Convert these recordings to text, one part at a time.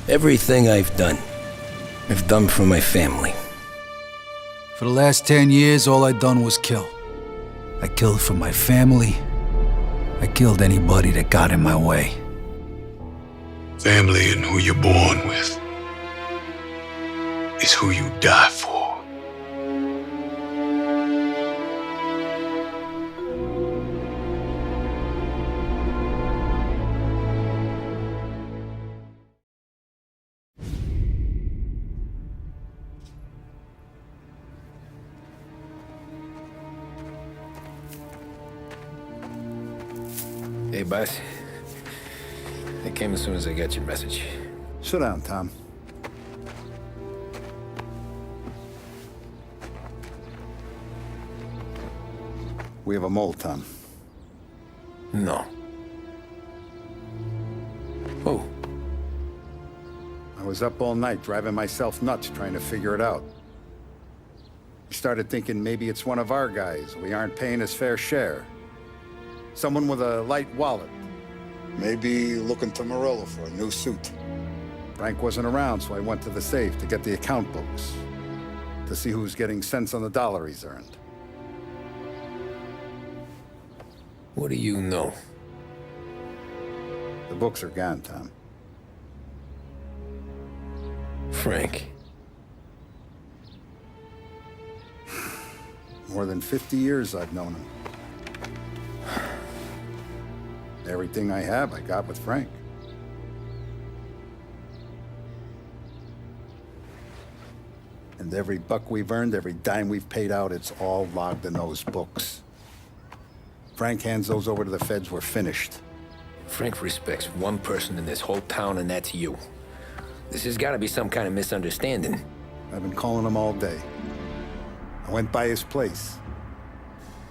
Everything I've done for my family. For the last 10 years, all I'd done was kill. I killed for my family. I killed anybody that got in my way. Family and who you're born with is who you die for. Hey, boss. I came as soon as I got your message. Sit down, Tom. We have a mole, Tom. No. Oh. I was up all night driving myself nuts trying to figure it out. I started thinking maybe it's one of our guys. We aren't paying his fair share. Someone with a light wallet. Maybe looking to Morello for a new suit. Frank wasn't around, so I went to the safe to get the account books. To see who's getting cents on the dollar he's earned. What do you know? The books are gone, Tom. Frank. More than 50 years I've known him. Everything I have, I got with Frank. And every buck we've earned, every dime we've paid out, it's all logged in those books. Frank hands those over to the feds, we're finished. Frank respects one person in this whole town, and that's you. This has got to be some kind of misunderstanding. I've been calling him all day. I went by his place.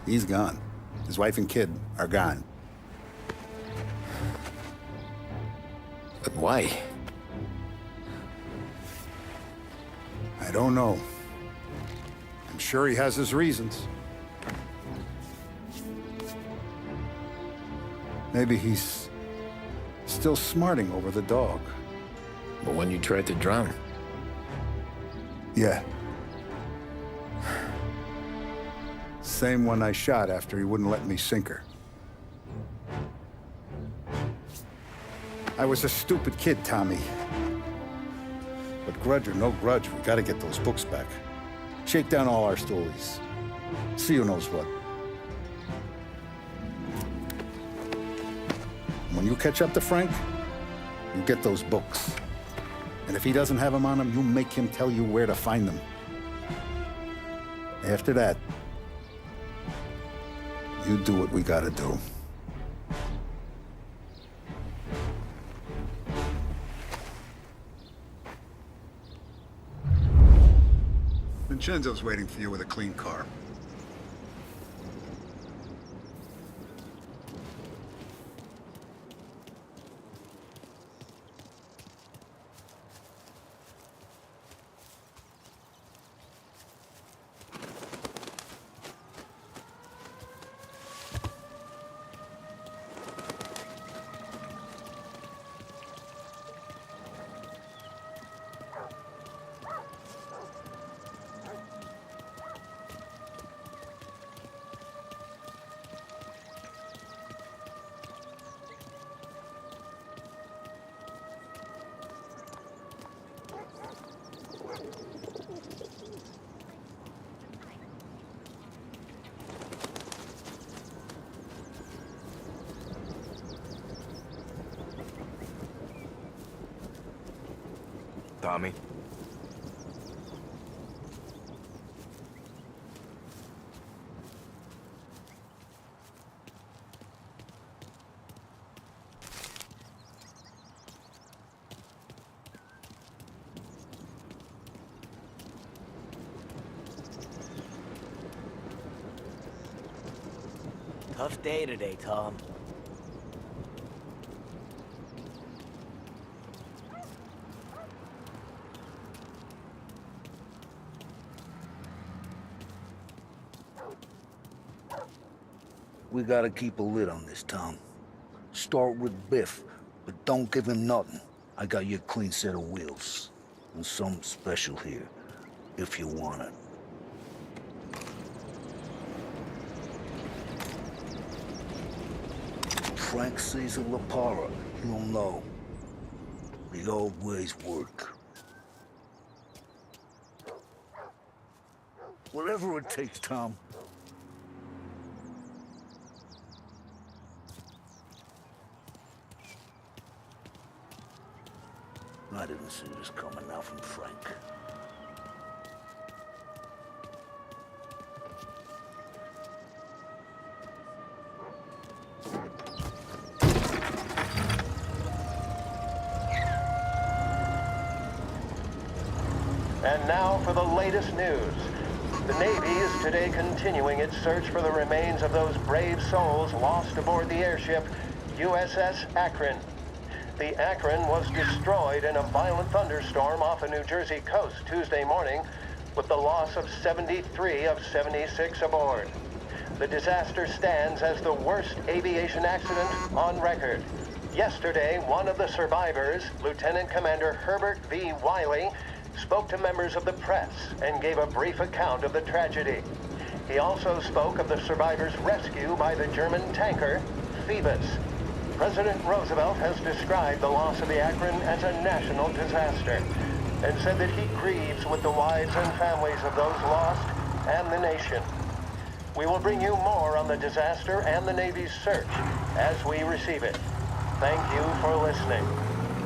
He's gone. His wife and kid are gone. But why? I don't know. I'm sure he has his reasons. Maybe he's still smarting over the dog. But when you tried to drown? Yeah. Same one I shot after he wouldn't let me sink her. I was a stupid kid, Tommy. But grudge or no grudge, we gotta get those books back. Shake down all our stories. See who knows what. When you catch up to Frank, you get those books. And if he doesn't have them on him, you make him tell you where to find them. After that, you do what we gotta do. Vincenzo's waiting for you with a clean car. Tommy. Tough day today, Tom. We gotta keep a lid on this, Tom. Start with Biff, but don't give him nothing. I got you a clean set of wheels. And something special here, if you want it. Frank Caesar LaPara, you'll know. The old ways work. Whatever it takes, Tom. I didn't see this coming now from Frank. And now for the latest news. The Navy is today continuing its search for the remains of those brave souls lost aboard the airship USS Akron. The Akron was destroyed in a violent thunderstorm off the New Jersey coast Tuesday morning, with the loss of 73 of 76 aboard. The disaster stands as the worst aviation accident on record. Yesterday, one of the survivors, Lieutenant Commander Herbert V. Wiley, spoke to members of the press and gave a brief account of the tragedy. He also spoke of the survivors' rescue by the German tanker, Phoebus. President Roosevelt has described the loss of the Akron as a national disaster and said that he grieves with the wives and families of those lost and the nation. We will bring you more on the disaster and the Navy's search as we receive it. Thank you for listening.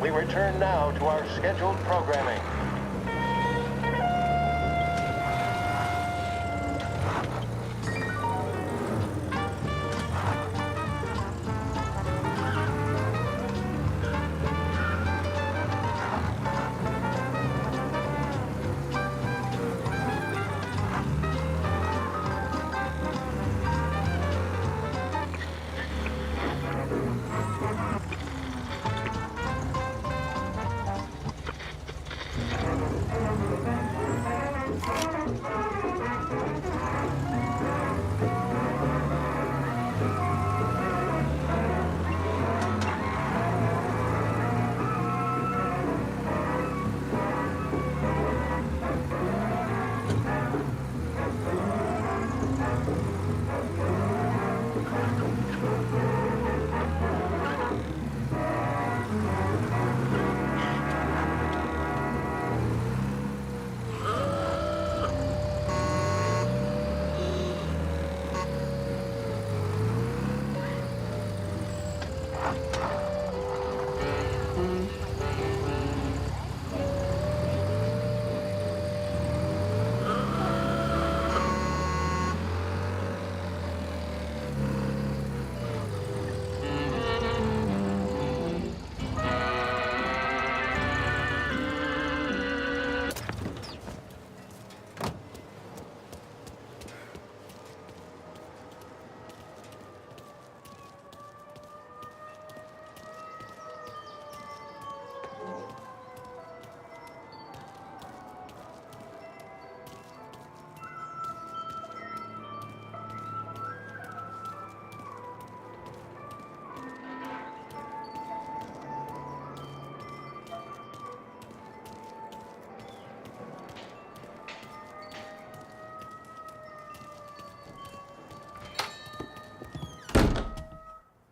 We return now to our scheduled programming.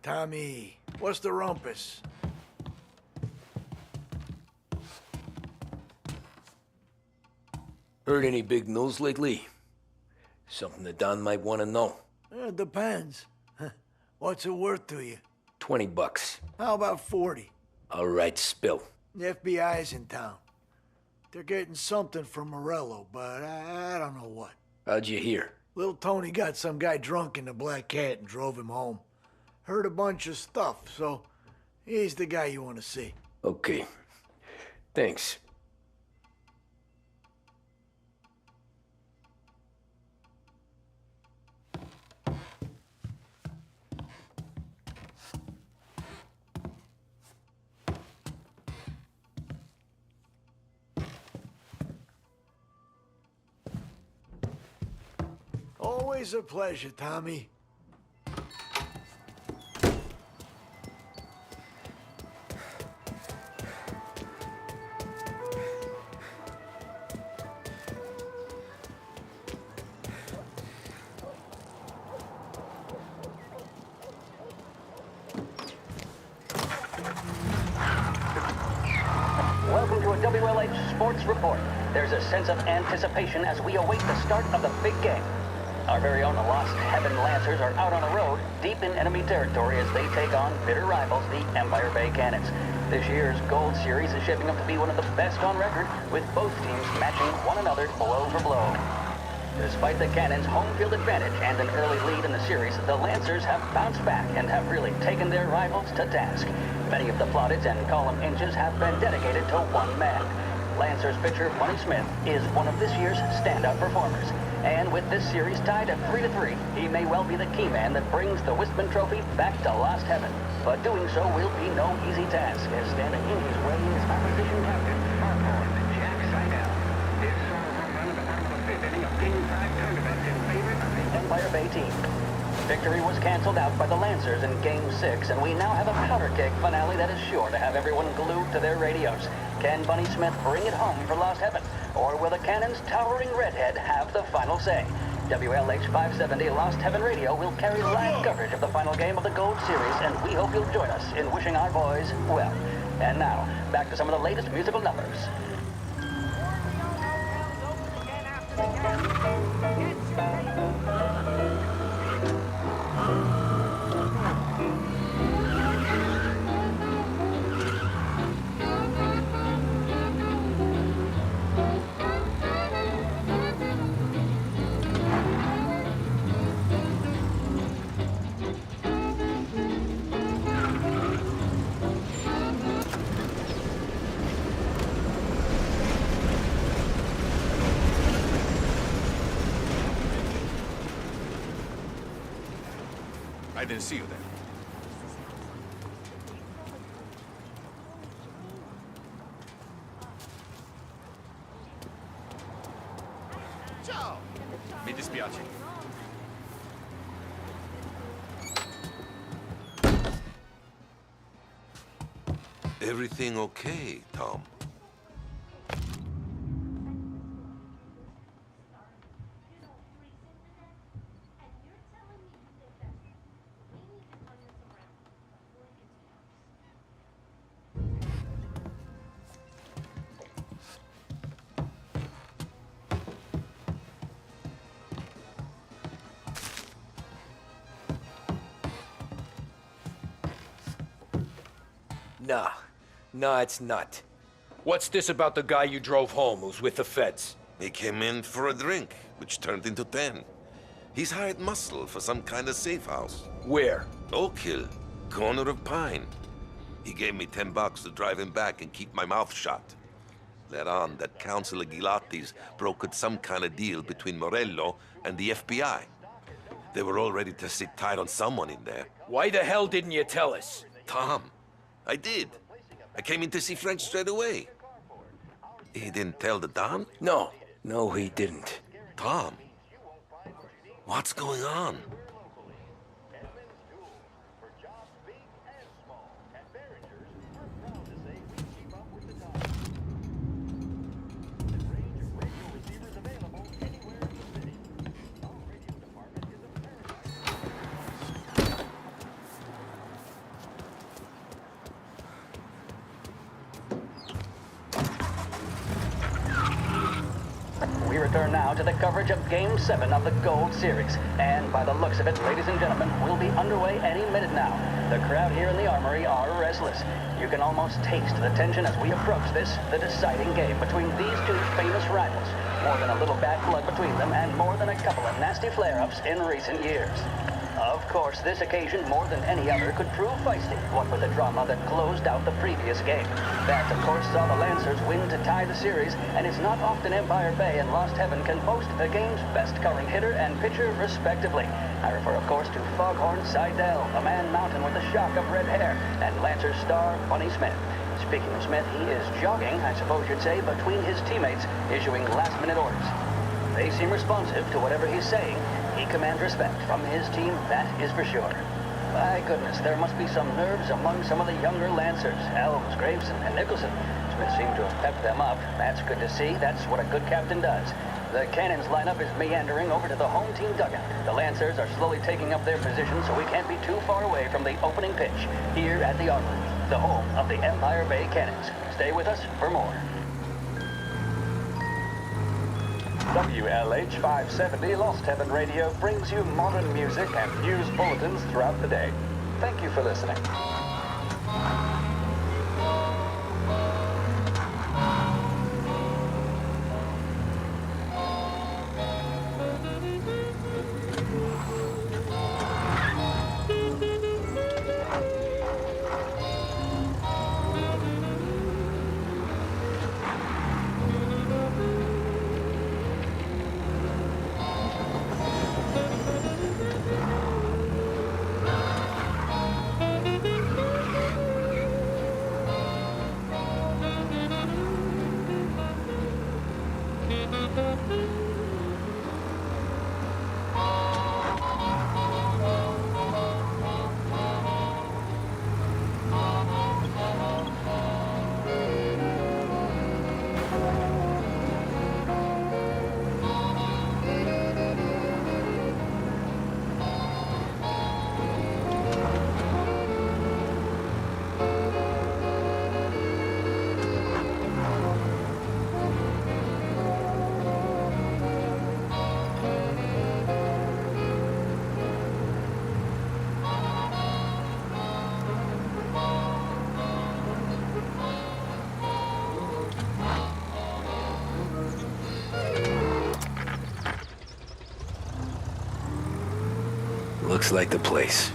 Tommy, what's the rumpus? Heard any big news lately? Something that Don might want to know. It depends. What's it worth to you? $20. How about 40? All right, spill. The FBI's in town. They're getting something from Morello, but I don't know what. How'd you hear? Little Tony got some guy drunk in the Black Cat and drove him home. Heard a bunch of stuff, so he's the guy you want to see. Okay. Thanks. Always a pleasure, Tommy. WLH Sports Report. There's a sense of anticipation as we await the start of the big game. Our very own Lost Heaven Lancers are out on the road, deep in enemy territory as they take on bitter rivals, the Empire Bay Cannons. This year's Gold Series is shaping up to be one of the best on record, with both teams matching one another blow for blow. Despite the Cannons' home field advantage and an early lead in the series, the Lancers have bounced back and have really taken their rivals to task. Many of the plaudits and column inches have been dedicated to one man. Lancers pitcher Bunny Smith is one of this year's standout performers. And with this series tied at 3-3, he may well be the key man that brings the Wistman Trophy back to Lost Heaven. But doing so will be no easy task, as standing in his way is opposition captain, Jack Seidel. This saw a home run at the bottom of the fifth inning of Game 5 tournament in favor of the Empire Bay team. Victory was canceled out by the Lancers in Game 6, and we now have a powder keg finale that is sure to have everyone glued to their radios. Can Bunny Smith bring it home for Lost Heaven? Or will the Cannon's towering redhead have the final say? WLH 570 Lost Heaven Radio will carry live coverage of the final game of the Gold Series, and we hope you'll join us in wishing our boys well. And now, back to some of the latest musical numbers. I didn't see you there. Ciao! Mi dispiace. Everything okay, Tom? No, it's not. What's this about the guy you drove home who's with the feds? He came in for a drink, which turned into 10. He's hired muscle for some kind of safe house. Where? Oak Hill, corner of Pine. He gave me $10 to drive him back and keep my mouth shut. Let on that Councilor Gilatti's brokered some kind of deal between Morello and the FBI. They were all ready to sit tight on someone in there. Why the hell didn't you tell us? Tom, I did. I came in to see French straight away. He didn't tell the Don? No, he didn't. Tom, what's going on? We return now to the coverage of Game 7 of the Gold Series. And by the looks of it, ladies and gentlemen, we'll be underway any minute now. The crowd here in the Armory are restless. You can almost taste the tension as we approach this, the deciding game between these two famous rivals. More than a little bad blood between them, and more than a couple of nasty flare-ups in recent years. Of course, this occasion, more than any other, could prove feisty, what with the drama that closed out the previous game. That, of course, saw the Lancers win to tie the series, and it's not often Empire Bay and Lost Heaven can boast the game's best current hitter and pitcher, respectively. I refer, of course, to Foghorn Seidel, a man mountain with a shock of red hair, and Lancers star Bunny Smith. Speaking of Smith, he is jogging, I suppose you'd say, between his teammates, issuing last-minute orders. They seem responsive to whatever he's saying. He commands respect from his team, that is for sure. My goodness, there must be some nerves among some of the younger Lancers. Elms, Graveson, and Nicholson. Smith seemed to have pepped them up. That's good to see. That's what a good captain does. The Cannons lineup is meandering over to the home team dugout. The Lancers are slowly taking up their position, so we can't be too far away from the opening pitch here at the Armory. the home of the Empire Bay Cannons. Stay with us for more. WLH 570 Lost Heaven Radio brings you modern music and news bulletins throughout the day. Thank you for listening. Looks like the place.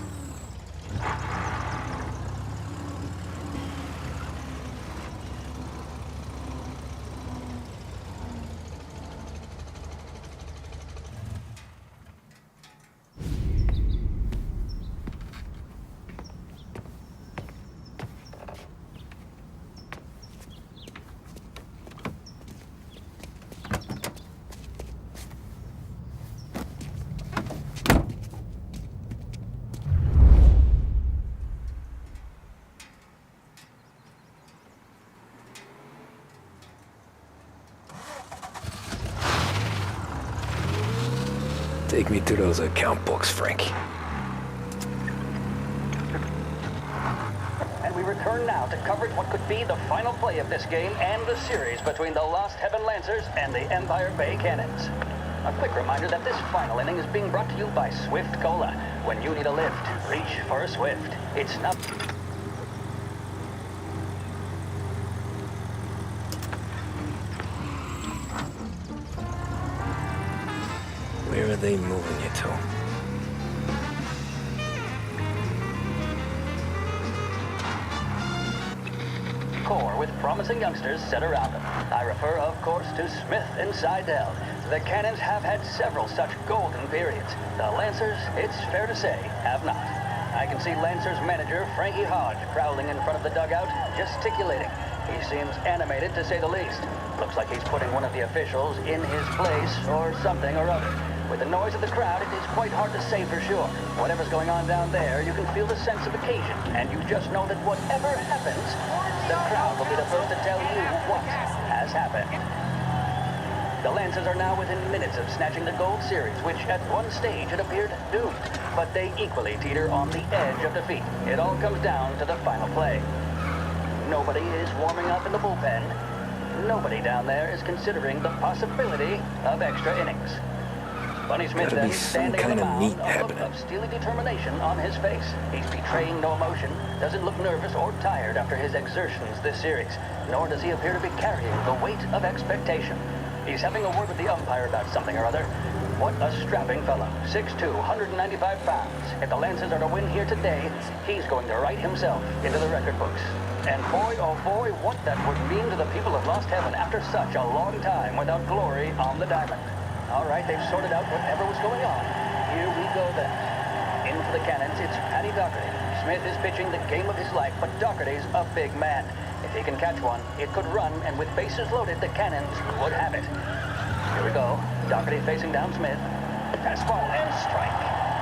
Take me to those account books, Frank. And we return now to coverage what could be the final play of this game and the series between the Lost Heaven Lancers and the Empire Bay Cannons. A quick reminder that this final inning is being brought to you by Swift Cola. When you need a lift, reach for a Swift. It's not... Where are they moving you to? Core with promising youngsters set around them. I refer, of course, to Smith and Seidel. The Cannons have had several such golden periods. The Lancers, it's fair to say, have not. I can see Lancers manager Frankie Hodge prowling in front of the dugout, gesticulating. He seems animated, to say the least. Looks like he's putting one of the officials in his place or something or other. With the noise of the crowd, it is quite hard to say for sure. Whatever's going on down there, you can feel the sense of occasion, and you just know that whatever happens, the crowd will be the first to tell you what has happened. The Lancers are now within minutes of snatching the Gold Series, which at one stage had appeared doomed, but they equally teeter on the edge of defeat. It all comes down to the final play. Nobody is warming up in the bullpen. Nobody down there is considering the possibility of extra innings. Bunny Smith then standing on the mound, a look of steely determination on his face. He's betraying no emotion, doesn't look nervous or tired after his exertions this series, nor does he appear to be carrying the weight of expectation. He's having a word with the umpire about something or other. What a strapping fellow, 6'2", 195 pounds. If the Lancers are to win here today, he's going to write himself into the record books. And boy, oh boy, what that would mean to the people of Lost Heaven after such a long time without glory on the diamond. All right, they've sorted out whatever was going on. Here we go then. In for the Cannons, it's Paddy Doherty. Smith is pitching the game of his life, but Doherty's a big man. If he can catch one, it could run, and with bases loaded, the Cannons would have it. Here we go. Doherty facing down Smith. Fastball and strike.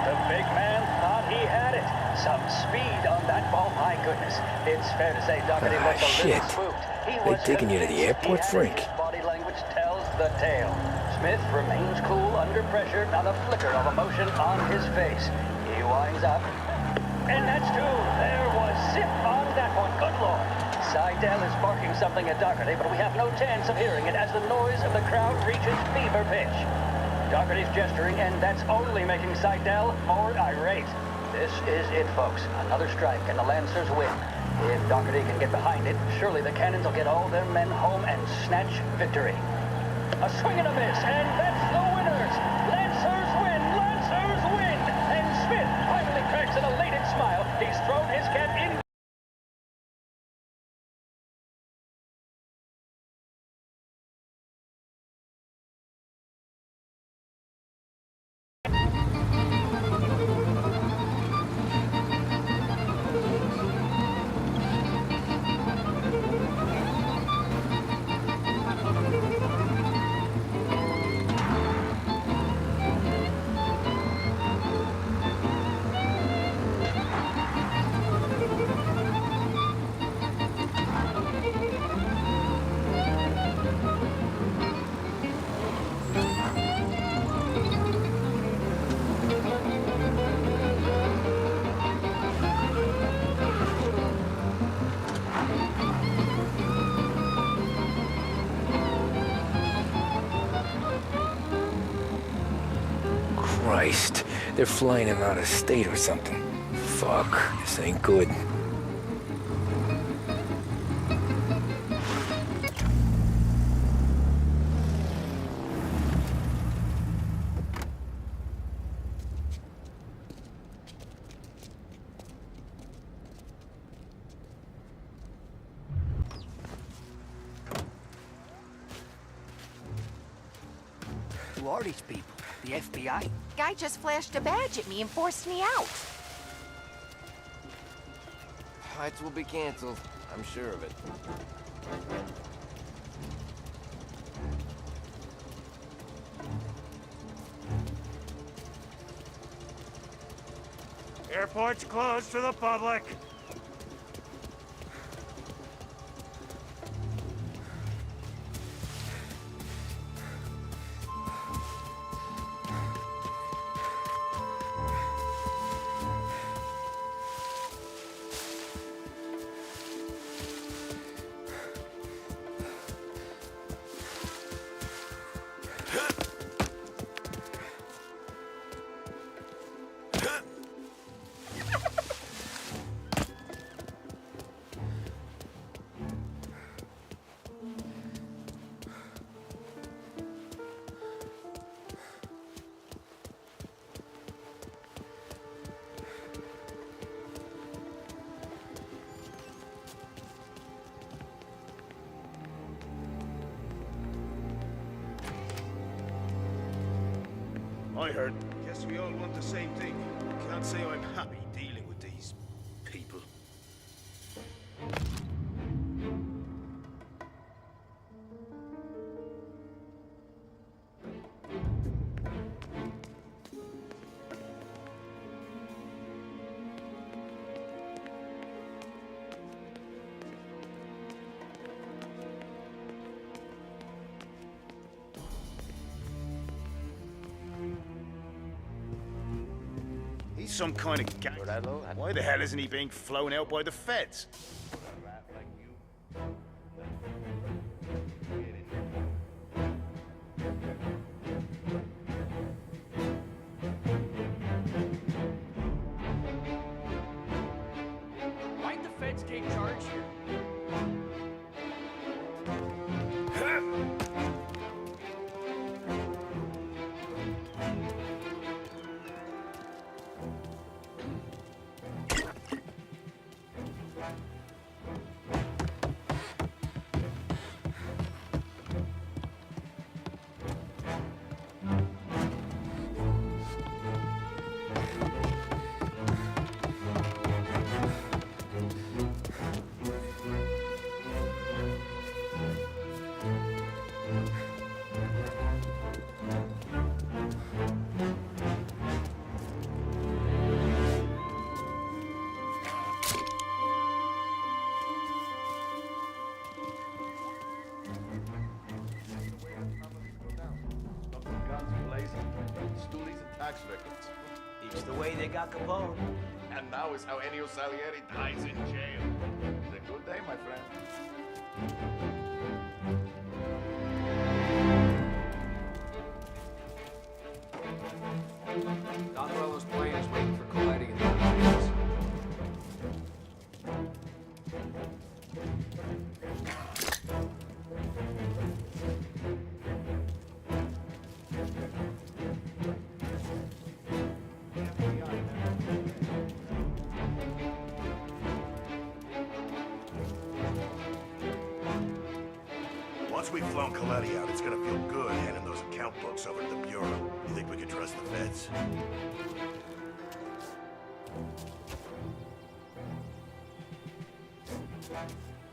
The big man thought he had it. Some speed on that ball, my goodness. It's fair to say Doherty looked a little swooped. He was taking you to the airport, Frank? His body language tells the tale. Smith remains cool under pressure, not a flicker of emotion on his face. He winds up. And that's two. There was zip on that point. Good lord. Seidel is barking something at Doherty, but we have no chance of hearing it as the noise of the crowd reaches fever pitch. Doherty's gesturing, and that's only making Seidel more irate. This is it, folks. Another strike, and the Lancers win. If Doherty can get behind it, surely the Cannons will get all their men home and snatch victory. A swing and a miss, and that's the winners! Lancers win! Lancers win! And Smith finally cracks an elated smile. He's thrown his cat in. Christ, they're flying him out of state or something. Fuck, this ain't good. Who are these people? The FBI? Guy just flashed a badge at me and forced me out. Flights will be canceled. I'm sure of it. Airport's closed to the public. I heard. Guess we all want the same thing. Can't say I'm happy dealing with these people. He's some kind of gangster. Why the hell isn't he being flown out by the feds? Why'd the feds take charge here? Stoolies and tax records. It's the way they got Capone. And now is how Ennio Salieri dies in jail. The friend. Don Morello's plane is waiting for colliding in the hands. Once we've flown Coletti out, it's gonna feel good handing those account books over to the Bureau. You think we can trust the feds?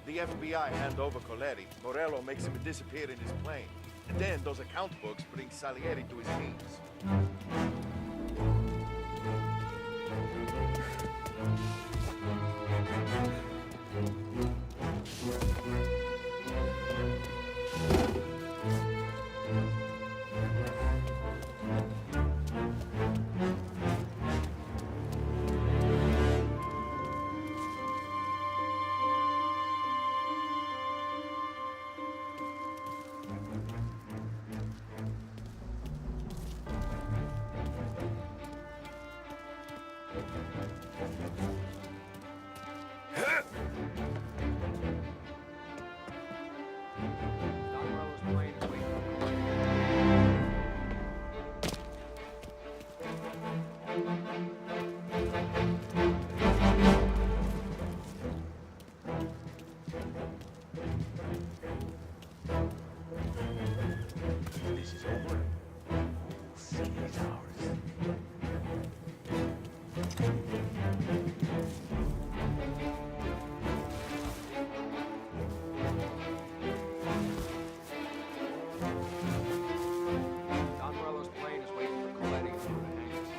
The FBI hand over Coletti. Morello makes him disappear in his plane. And then those account books bring Salieri to his knees. Don Morello's plane is waiting for colliding. This is over. City is ours. Don Morello's plane is waiting for colliding in the hands.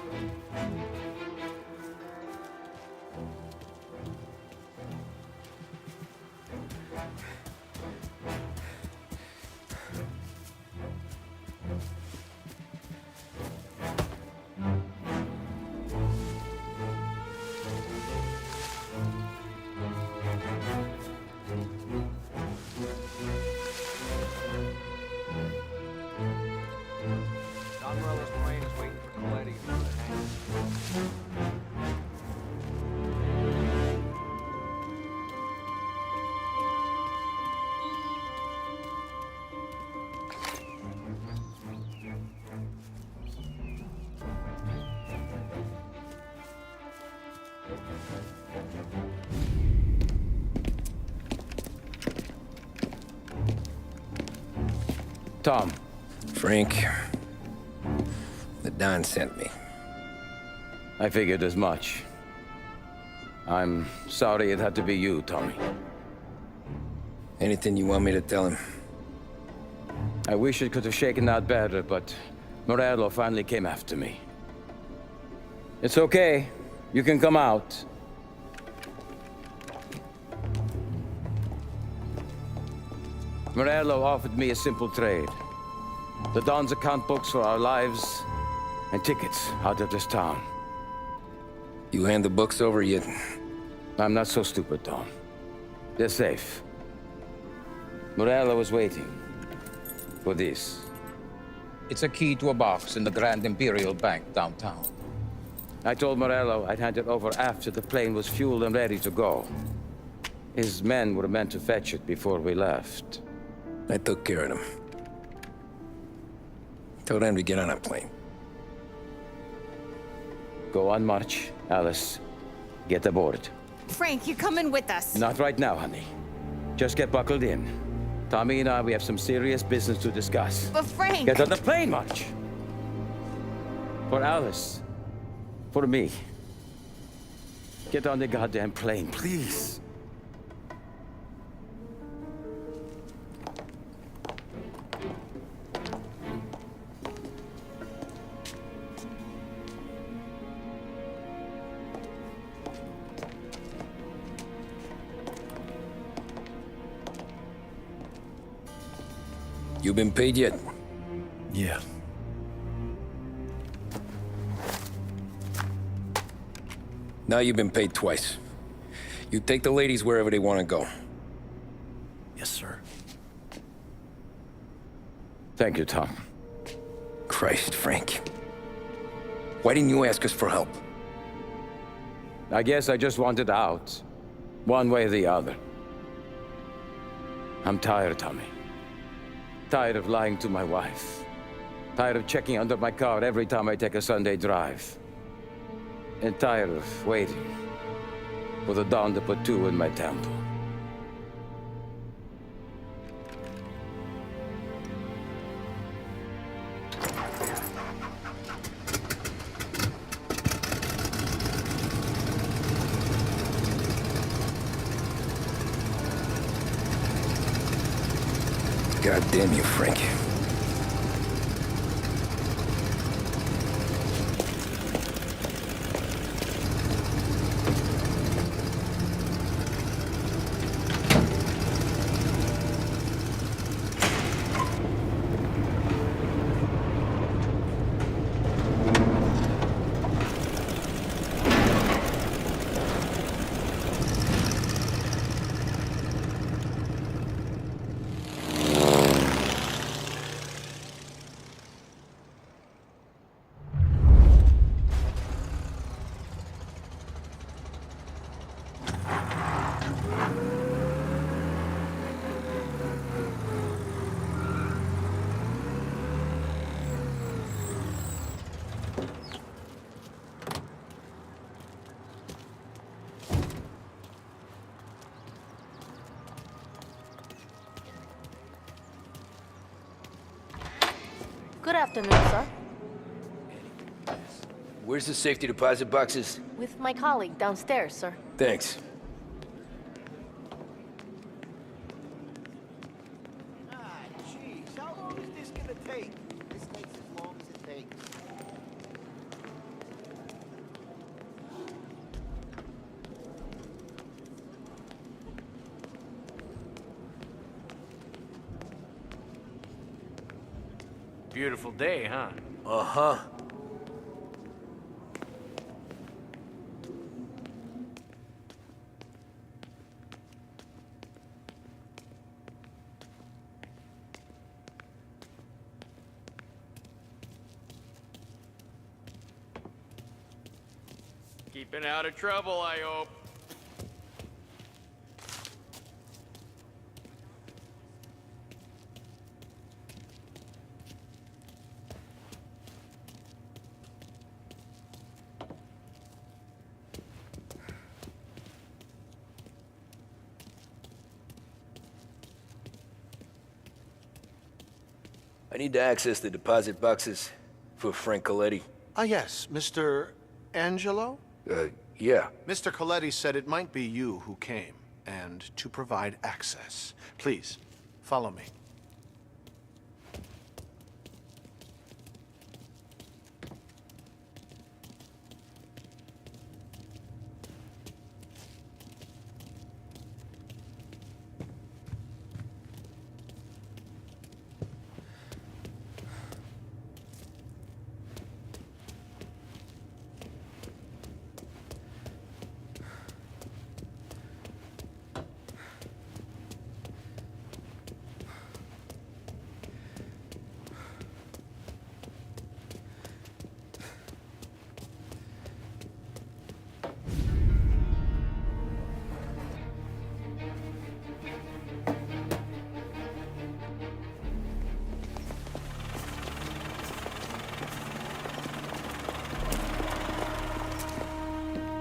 Don Morello's plane is waiting for colliding in the hands. Tom. Frank. The Don sent me. I figured as much. I'm sorry it had to be you, Tommy. Anything you want me to tell him? I wish it could have shaken out better, but Morello finally came after me. It's okay. You can come out. Morello offered me a simple trade. The Don's account books for our lives and tickets out of this town. You hand the books over yet? I'm not so stupid, Tom. They're safe. Morello was waiting for this. It's a key to a box in the Grand Imperial Bank downtown. I told Morello I'd hand it over after the plane was fueled and ready to go. His men were meant to fetch it before we left. I took care of them. Told them to get on a plane. Go on, march, Alice. Get aboard. Frank, you're coming with us. Not right now, honey. Just get buckled in. Tommy and I, we have some serious business to discuss. But Frank... Get on the plane, March! For Alice. For me. Get on the goddamn plane, please. You been paid yet? Yeah. Now you've been paid twice. You take the ladies wherever they want to go. Yes, sir. Thank you, Tom. Christ, Frank. Why didn't you ask us for help? I guess I just wanted out. One way or the other. I'm tired, Tommy. Tired of lying to my wife. Tired of checking under my car every time I take a Sunday drive. And tired of waiting for the dawn to put two in my temple. God damn you, Frank. Good afternoon, sir. Where's the safety deposit boxes? With my colleague downstairs, sir. Thanks. Jeez, how long is this gonna take? This takes as long as it takes. Beautiful day, huh? Uh-huh. Keeping out of trouble, I hope. I need to access the deposit boxes for Frank Coletti. Ah, yes, Mr. Angelo? Yeah. Mr. Coletti said it might be you who came, and to provide access. Please, follow me.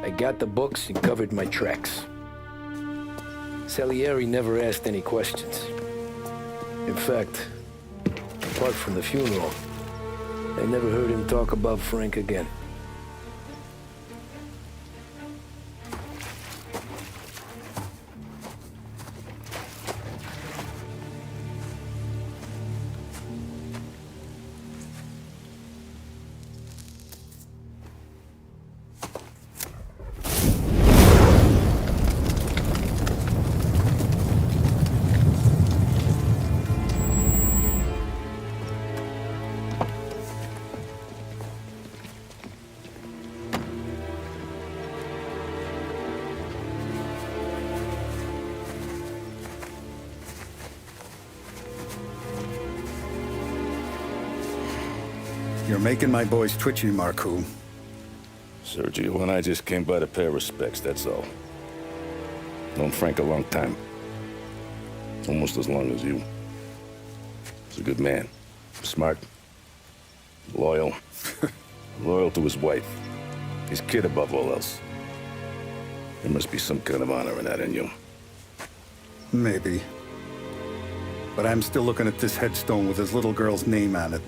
I got the books and covered my tracks. Salieri never asked any questions. In fact, apart from the funeral, I never heard him talk about Frank again. You're making my boys twitchy, Marku. Sergio and I just came by to pay our respects, that's all. Known Frank a long time. Almost as long as you. He's a good man. Smart. Loyal. Loyal to his wife. His kid above all else. There must be some kind of honor in that in you. Maybe. But I'm still looking at this headstone with his little girl's name on it.